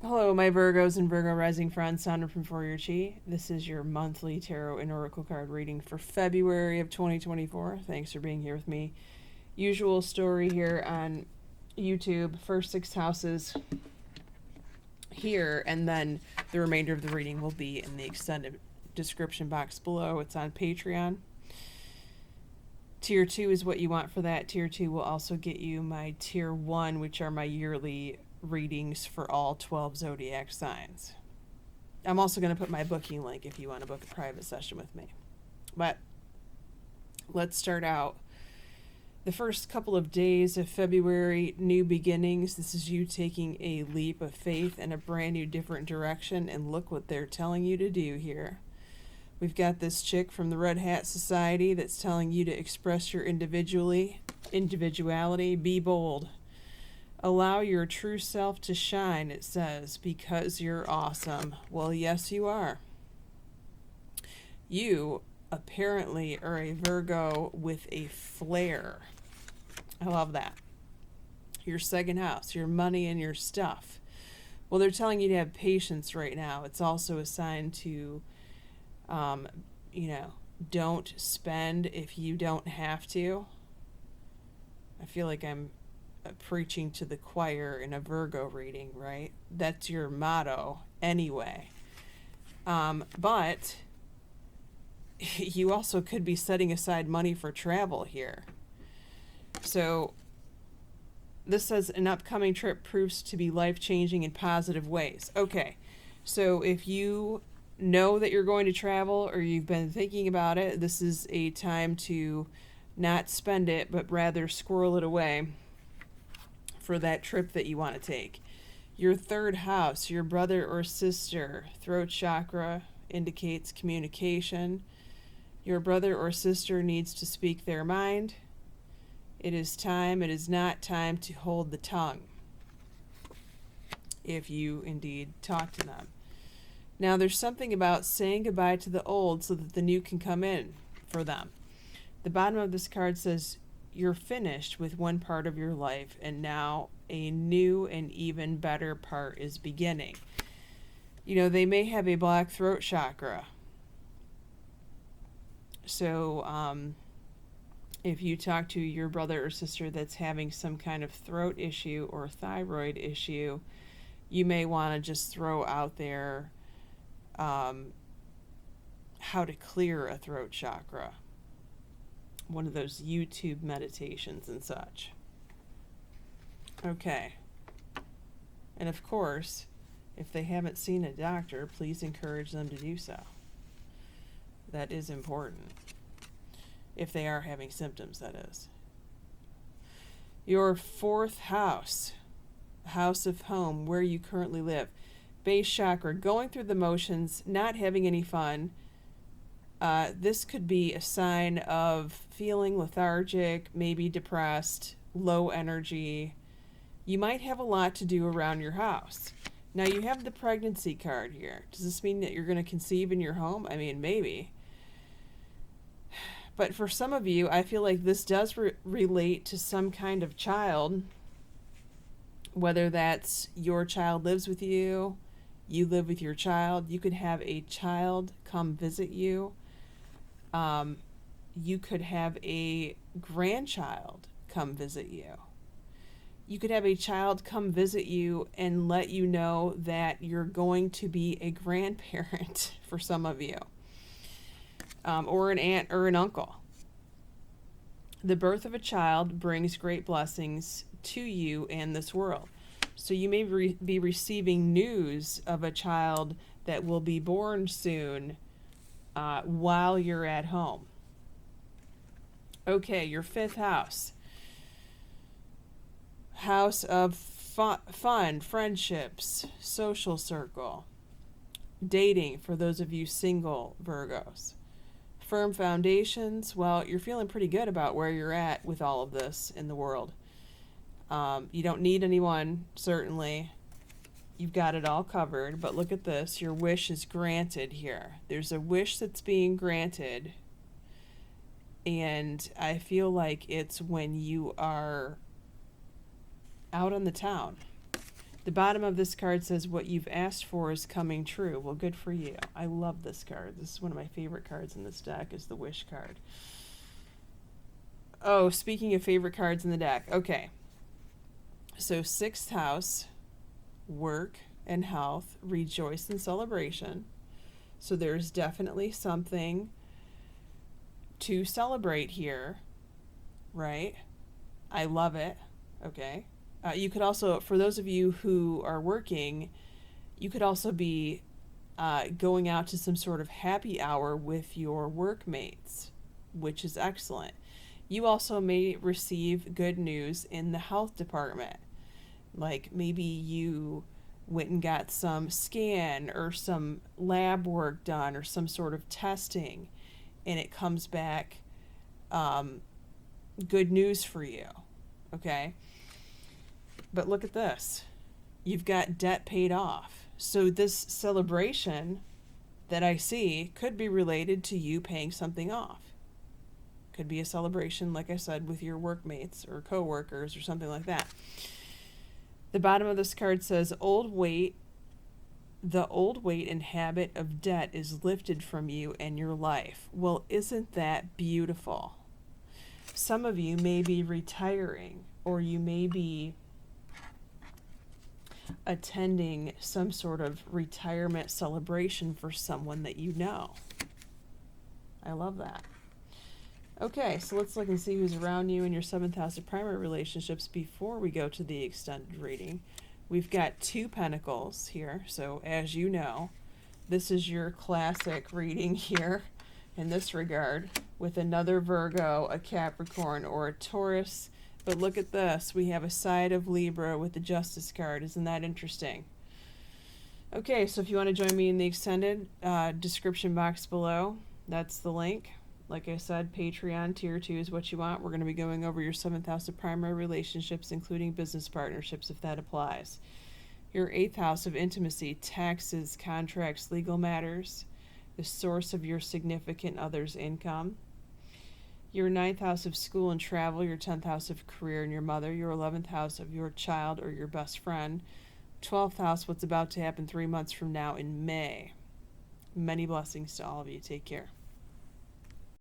Hello, my Virgos and Virgo rising friends. Sondra from For Your Chi. This is your monthly tarot and oracle card reading for February of 2024. Thanks for being here with me. Usual story here on YouTube. First 6 houses here, and then the remainder of the reading will be in the extended description box below. It's on Patreon. Tier 2 is what you want for that. Tier 2 will also get you my Tier 1, which are my yearly readings for all 12 zodiac signs. I'm also going to put my booking link if you want to book a private session with me. But let's start out. The first couple of days of February, new beginnings. This is you taking a leap of faith in a brand new different direction, and look what they're telling you to do here. We've got this chick from the Red Hat Society that's telling you to express your individuality, be bold. Allow your true self to shine, it says, because you're awesome. Well, yes, you are. You apparently are a Virgo with a flair. I love that. Your second house, your money and your stuff. Well, they're telling you to have patience right now. It's also a sign to, don't spend if you don't have to. I feel like I'm preaching to the choir in a Virgo reading, right? That's your motto anyway. But you also could be setting aside money for travel here. So this says an upcoming trip proves to be life-changing in positive ways. Okay, so if you know that you're going to travel or you've been thinking about it, this is a time to not spend it, but rather squirrel it away for that trip that you want to take. Your third house, your brother or sister, throat chakra indicates communication. Your brother or sister needs to speak their mind. It is not time to hold the tongue, if you indeed talk to them. Now, there's something about saying goodbye to the old so that the new can come in for them. The bottom of this card says, you're finished with one part of your life, and now a new and even better part is beginning. They may have a black throat chakra. So, if you talk to your brother or sister that's having some kind of throat issue or thyroid issue, you may want to just throw out there how to clear a throat chakra. One of those YouTube meditations and such. Okay. And of course, if they haven't seen a doctor, please encourage them to do so. That is important. If they are having symptoms, that is. Your fourth house, house of home, where you currently live. Base chakra, going through the motions, not having any fun. This could be a sign of feeling lethargic, maybe depressed, low energy. You might have a lot to do around your house. Now, you have the pregnancy card here. Does this mean that you're going to conceive in your home? I mean, maybe. But for some of you, I feel like this does relate to some kind of child, whether that's your child lives with you, you live with your child. You could have a child come visit you. You could have a grandchild come visit you. You could have a child come visit you and let you know that you're going to be a grandparent for some of you, or an aunt or an uncle. The birth of a child brings great blessings to you and this world. So you may be receiving news of a child that will be born soon while you're at home. Okay, your fifth house. House of fun, friendships, social circle, dating for those of you single Virgos. Firm foundations. Well, you're feeling pretty good about where you're at with all of this in the world. You don't need anyone, certainly. You've got it all covered, but look at this. Your wish is granted here. There's a wish that's being granted, and I feel like it's when you are out on the town. The bottom of this card says what you've asked for is coming true. Well, good for you. I love this card. This is one of my favorite cards in this deck, is the Wish card. Oh, speaking of favorite cards in the deck. Okay. So 6th house, work and health, rejoice and celebration. So there's definitely something to celebrate here, right? I love it. Okay. You could also, for those of you who are working, you could also be going out to some sort of happy hour with your workmates, which is excellent. You also may receive good news in the health department. Like maybe you went and got some scan or some lab work done or some sort of testing, and it comes back good news for you. Okay? But look at this. You've got debt paid off. So this celebration that I see could be related to you paying something off. Could be a celebration, like I said, with your workmates or coworkers or something like that. The bottom of this card says, the old weight and habit of debt is lifted from you and your life. Well, isn't that beautiful? Some of you may be retiring, or you may be attending some sort of retirement celebration for someone that you know. I love that. Okay, so let's look and see who's around you in your 7th house of primary relationships before we go to the extended reading. We've got 2 pentacles here, so as you know, this is your classic reading here in this regard, with another Virgo, a Capricorn, or a Taurus. But look at this. We have a side of Libra with the Justice card. Isn't that interesting? Okay, so if you want to join me in the extended description box below, that's the link. Like I said, Patreon Tier 2 is what you want. We're going to be going over your 7th house of primary relationships, including business partnerships, if that applies. Your 8th house of intimacy, taxes, contracts, legal matters, the source of your significant other's income. Your 9th house of school and travel, your 10th house of career and your mother, your 11th house of your child or your best friend, 12th house, what's about to happen 3 months from now in May. Many blessings to all of you. Take care.